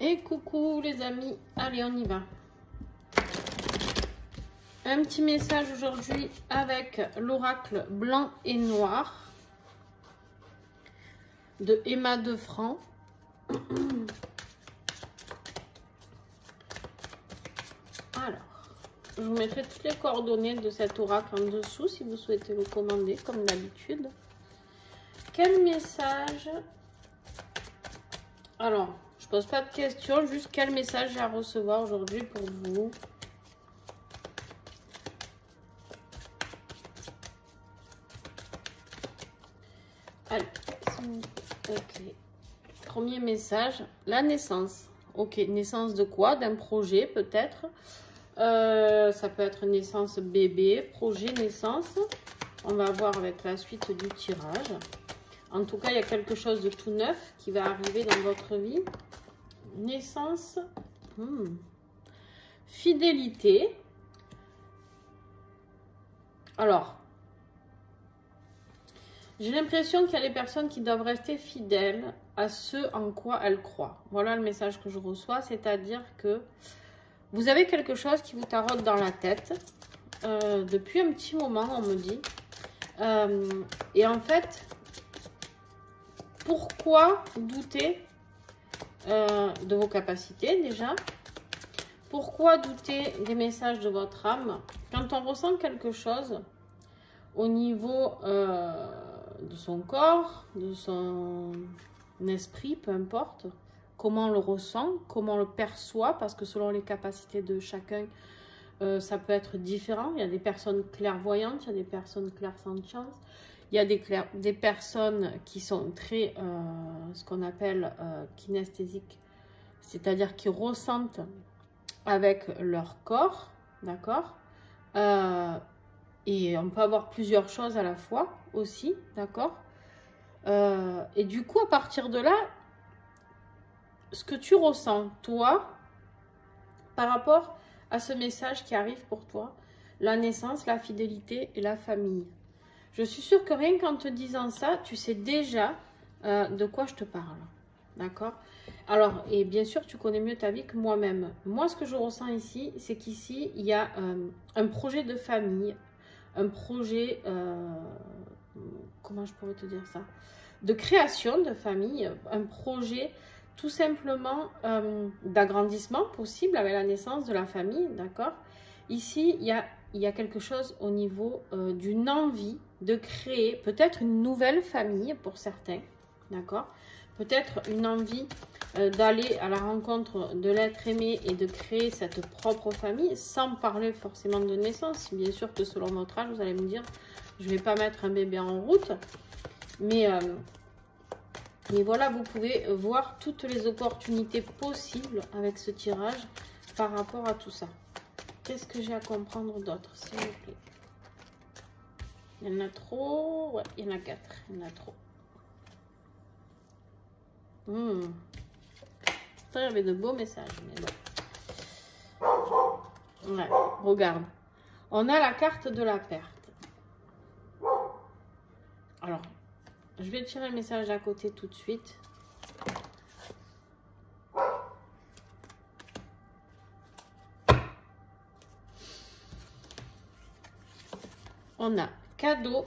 Et coucou les amis, allez on y va. Un petit message aujourd'hui avec l'oracle blanc et noir de Emma Defranc. Alors, je vous mettrai toutes les coordonnées de cet oracle en dessous si vous souhaitez le commander comme d'habitude. Quel message? Alors, je pose pas de questions, juste quel message j'ai à recevoir aujourd'hui pour vous. Allez, ok. Premier message, la naissance. Ok, naissance de quoi? D'un projet peut-être. Ça peut être naissance bébé, projet, naissance. On va voir avec la suite du tirage. En tout cas, il y a quelque chose de tout neuf qui va arriver dans votre vie. Naissance, fidélité. Alors, j'ai l'impression qu'il y a des personnes qui doivent rester fidèles à ce en quoi elles croient. Voilà le message que je reçois, c'est-à-dire que vous avez quelque chose qui vous taraude dans la tête depuis un petit moment, on me dit. Et en fait, pourquoi douter de vos capacités déjà? Pourquoi douter des messages de votre âme? Quand on ressent quelque chose au niveau de son corps, de son esprit, peu importe, comment on le ressent, comment on le perçoit, parce que selon les capacités de chacun, ça peut être différent. Il y a des personnes clairvoyantes, il y a des personnes clairsentientes, il y a des personnes qui sont très, ce qu'on appelle kinesthésiques, c'est-à-dire qui ressentent avec leur corps, d'accord? Et on peut avoir plusieurs choses à la fois aussi, d'accord? Et du coup, à partir de là, ce que tu ressens, toi, par rapport à ce message qui arrive pour toi, la naissance, la fidélité et la famille. Je suis sûre que rien qu'en te disant ça, tu sais déjà de quoi je te parle, d'accord? Alors, et bien sûr, tu connais mieux ta vie que moi-même. Moi, ce que je ressens ici, c'est qu'ici, il y a un projet de famille, un projet, comment je pourrais te dire ça, de création de famille, un projet tout simplement d'agrandissement possible avec la naissance de la famille, d'accord? Ici, il y a quelque chose au niveau d'une envie de créer peut-être une nouvelle famille pour certains, d'accord? Peut-être une envie d'aller à la rencontre de l'être aimé et de créer cette propre famille, sans parler forcément de naissance. Bien sûr que selon votre âge, vous allez me dire, je ne vais pas mettre un bébé en route, mais voilà, vous pouvez voir toutes les opportunités possibles avec ce tirage par rapport à tout ça. Qu'est-ce que j'ai à comprendre d'autre, s'il vous plaît? Il y en a trop. Ouais, il y en a 4. Il y en a trop. Ça, il y avait de beaux messages, mais bon. Ouais, regarde. On a la carte de la perte. Alors, je vais tirer le message à côté tout de suite. On a cadeau,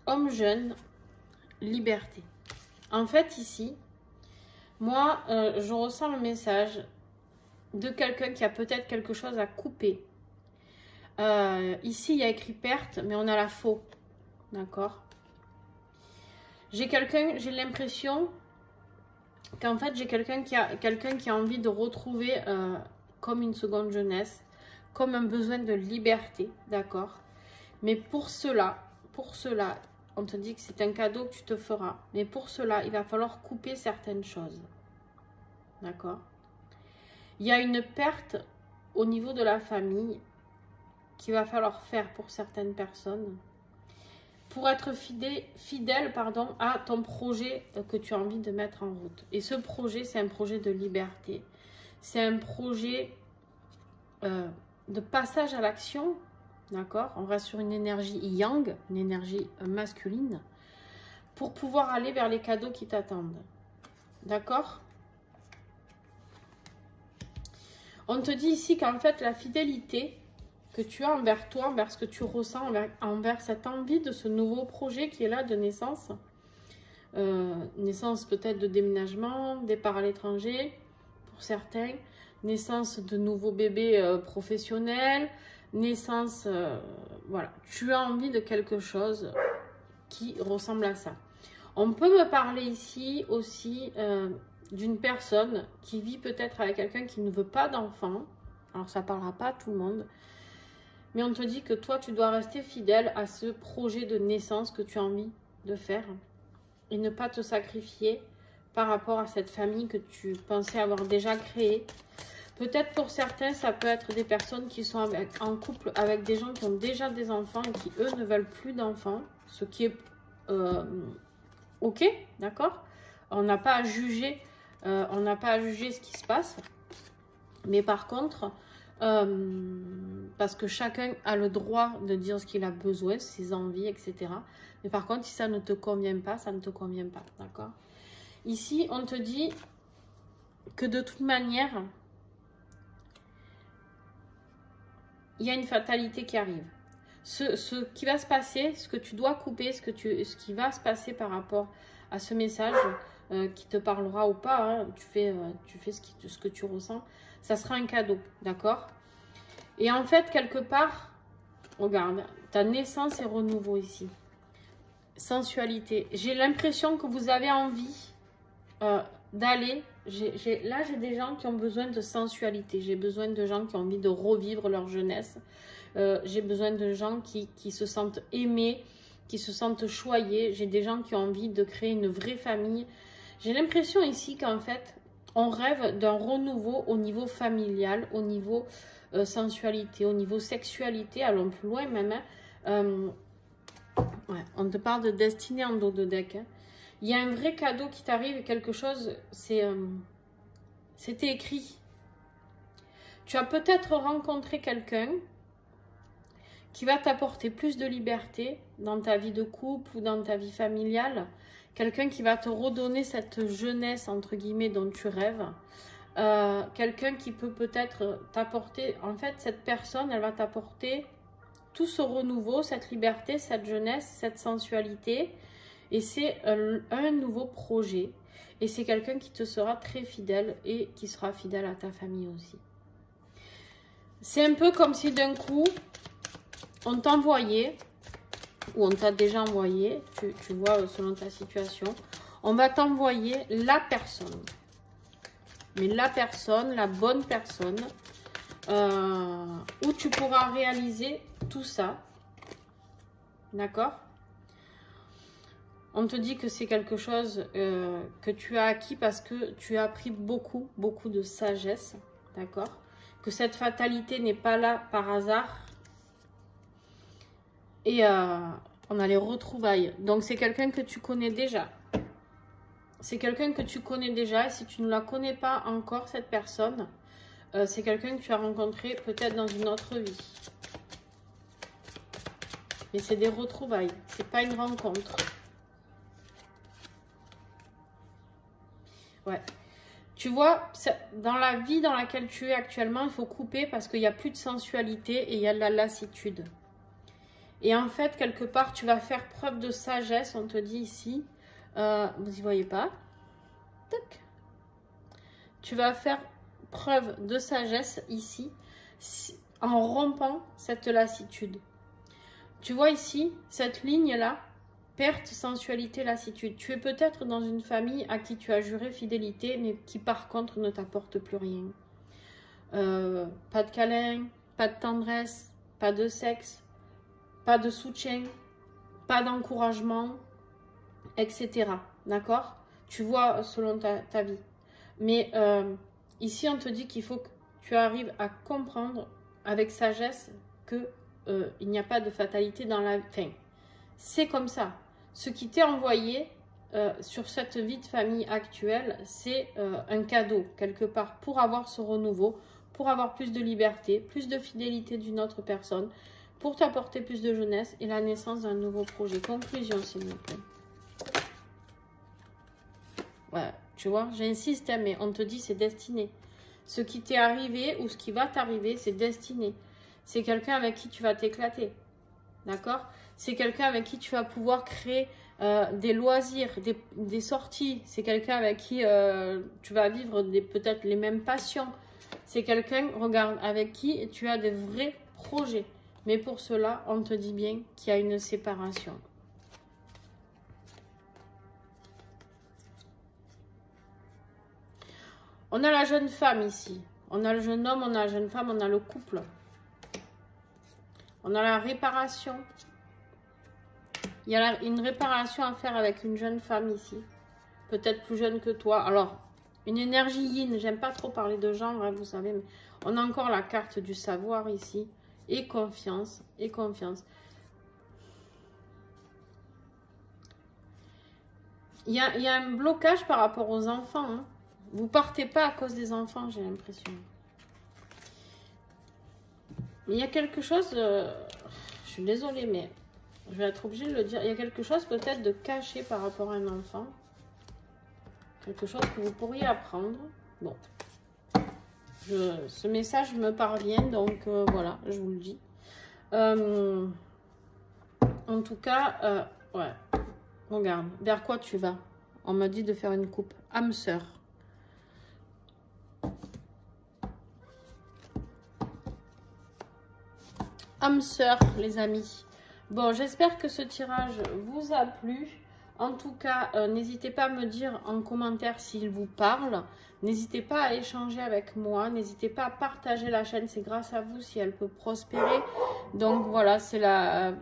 homme jeune, liberté. En fait, ici, moi, je ressens le message de quelqu'un qui a peut-être quelque chose à couper. Ici, il y a écrit perte, mais on a la faux. D'accord? J'ai l'impression qu'en fait, j'ai quelqu'un qui a envie de retrouver comme une seconde jeunesse, comme un besoin de liberté, d'accord? Mais pour cela, on te dit que c'est un cadeau que tu te feras. Mais pour cela, il va falloir couper certaines choses, d'accord? Il y a une perte au niveau de la famille qu'il va falloir faire pour certaines personnes, pour être fidèle pardon, à ton projet que tu as envie de mettre en route. Et ce projet, c'est un projet de liberté. C'est un projet de passage à l'action, d'accord? On reste sur une énergie yang, une énergie masculine, pour pouvoir aller vers les cadeaux qui t'attendent. D'accord? On te dit ici qu'en fait, la fidélité que tu as envers toi, envers ce que tu ressens, envers cette envie de ce nouveau projet qui est là de naissance, naissance peut-être de déménagement, départ à l'étranger pour certains, naissance de nouveaux bébés professionnels, naissance, voilà, tu as envie de quelque chose qui ressemble à ça. On peut me parler ici aussi d'une personne qui vit peut-être avec quelqu'un qui ne veut pas d'enfant. Alors ça ne parlera pas à tout le monde, mais on te dit que toi tu dois rester fidèle à ce projet de naissance que tu as envie de faire et ne pas te sacrifier par rapport à cette famille que tu pensais avoir déjà créée. Peut-être pour certains, ça peut être des personnes qui sont en couple avec des gens qui ont déjà des enfants et qui, eux, ne veulent plus d'enfants. Ce qui est ok, d'accord? On n'a pas à juger, ce qui se passe. Mais par contre, parce que chacun a le droit de dire ce qu'il a besoin, ses envies, etc. Mais par contre, si ça ne te convient pas, ça ne te convient pas, d'accord? Ici, on te dit que de toute manière, il y a une fatalité qui arrive. Ce qui va se passer, ce que tu dois couper, ce qui va se passer par rapport à ce message qui te parlera ou pas, hein, tu fais ce que tu ressens, ça sera un cadeau, d'accord? Et en fait, quelque part, regarde, ta naissance et renouveau ici. Sensualité. J'ai l'impression que vous avez envie d'aller... Là, j'ai des gens qui ont besoin de sensualité. J'ai besoin de gens qui ont envie de revivre leur jeunesse. J'ai besoin de gens qui se sentent aimés, qui se sentent choyés. J'ai des gens qui ont envie de créer une vraie famille. J'ai l'impression ici qu'en fait, on rêve d'un renouveau au niveau familial, au niveau sensualité, au niveau sexualité. Allons plus loin même. Hein. Ouais, on te parle de destinée en dos de deck. Hein. Il y a un vrai cadeau qui t'arrive, quelque chose, c'était écrit. Tu as peut-être rencontré quelqu'un qui va t'apporter plus de liberté dans ta vie de couple ou dans ta vie familiale. Quelqu'un qui va te redonner cette jeunesse, entre guillemets, dont tu rêves. Quelqu'un qui peut peut-être t'apporter, en fait, cette personne, elle va t'apporter tout ce renouveau, cette liberté, cette jeunesse, cette sensualité. Et c'est un nouveau projet. Et c'est quelqu'un qui te sera très fidèle et qui sera fidèle à ta famille aussi. C'est un peu comme si d'un coup, on t'envoyait, ou on t'a déjà envoyé, tu vois selon ta situation, on va t'envoyer la personne. Mais la personne, la bonne personne, où tu pourras réaliser tout ça. D'accord? On te dit que c'est quelque chose que tu as acquis parce que tu as appris beaucoup de sagesse. D'accord? Que cette fatalité n'est pas là par hasard. Et on a les retrouvailles. Donc c'est quelqu'un que tu connais déjà. C'est quelqu'un que tu connais déjà. Et si tu ne la connais pas encore, cette personne, c'est quelqu'un que tu as rencontré peut-être dans une autre vie. Mais c'est des retrouvailles. C'est pas une rencontre. Ouais. Tu vois, dans la vie dans laquelle tu es actuellement, il faut couper parce qu'il n'y a plus de sensualité et il y a de la lassitude. Et en fait, quelque part, tu vas faire preuve de sagesse, on te dit ici. Vous n'y voyez pas. Tac. Tu vas faire preuve de sagesse ici en rompant cette lassitude. Tu vois ici, cette ligne-là, perte, sensualité, lassitude. Tu es peut-être dans une famille à qui tu as juré fidélité, mais qui par contre ne t'apporte plus rien. Pas de câlin, pas de tendresse, pas de sexe, pas de soutien, pas d'encouragement, etc. D'accord? Tu vois selon ta vie. Mais ici, on te dit qu'il faut que tu arrives à comprendre avec sagesse que il n'y a pas de fatalité dans la vie. Enfin, c'est comme ça. Ce qui t'est envoyé sur cette vie de famille actuelle, c'est un cadeau, quelque part, pour avoir ce renouveau, pour avoir plus de liberté, plus de fidélité d'une autre personne, pour t'apporter plus de jeunesse et la naissance d'un nouveau projet. Conclusion, s'il vous plaît. Ouais, tu vois, j'insiste, hein, mais on te dit c'est destiné. Ce qui t'est arrivé ou ce qui va t'arriver, c'est destiné. C'est quelqu'un avec qui tu vas t'éclater. D'accord? C'est quelqu'un avec qui tu vas pouvoir créer des loisirs, des sorties. C'est quelqu'un avec qui tu vas vivre peut-être les mêmes passions. C'est quelqu'un, regarde, avec qui tu as des vrais projets. Mais pour cela, on te dit bien qu'il y a une séparation. On a la jeune femme ici. On a le jeune homme, on a la jeune femme, on a le couple. On a la réparation. Il y a une réparation à faire avec une jeune femme ici. Peut-être plus jeune que toi. Alors, une énergie yin. J'aime pas trop parler de genre, hein, vous savez. Mais on a encore la carte du savoir ici. Et confiance. Et confiance. Il y a un blocage par rapport aux enfants. Hein. Vous partez pas à cause des enfants, j'ai l'impression. Mais il y a quelque chose... je suis désolée, mais je vais être obligée de le dire. Il y a quelque chose peut-être de caché par rapport à un enfant. Quelque chose que vous pourriez apprendre. Bon. Ce message me parvient, donc voilà, je vous le dis. En tout cas, ouais. Regarde, vers quoi tu vas? On m'a dit de faire une coupe. Âme sœur. Âme sœur, les amis. Bon, j'espère que ce tirage vous a plu. En tout cas, n'hésitez pas à me dire en commentaire s'il vous parle. N'hésitez pas à échanger avec moi. N'hésitez pas à partager la chaîne. C'est grâce à vous si elle peut prospérer. Donc voilà, c'est la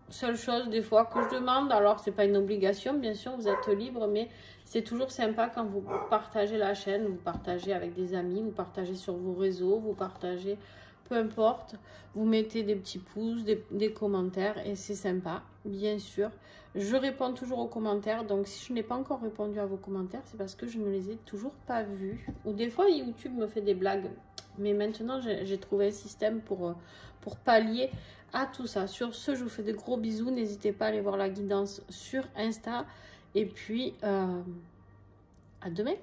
seule chose des fois que je demande. Alors, c'est pas une obligation, bien sûr, vous êtes libre. Mais c'est toujours sympa quand vous partagez la chaîne. Vous partagez avec des amis. Vous partagez sur vos réseaux. Vous partagez... Peu importe, vous mettez des petits pouces, des commentaires et c'est sympa, bien sûr. Je réponds toujours aux commentaires, donc si je n'ai pas encore répondu à vos commentaires, c'est parce que je ne les ai toujours pas vus. Ou des fois, YouTube me fait des blagues, mais maintenant, j'ai trouvé un système pour pallier à tout ça. Sur ce, je vous fais de gros bisous. N'hésitez pas à aller voir la guidance sur Insta. Et puis, à demain.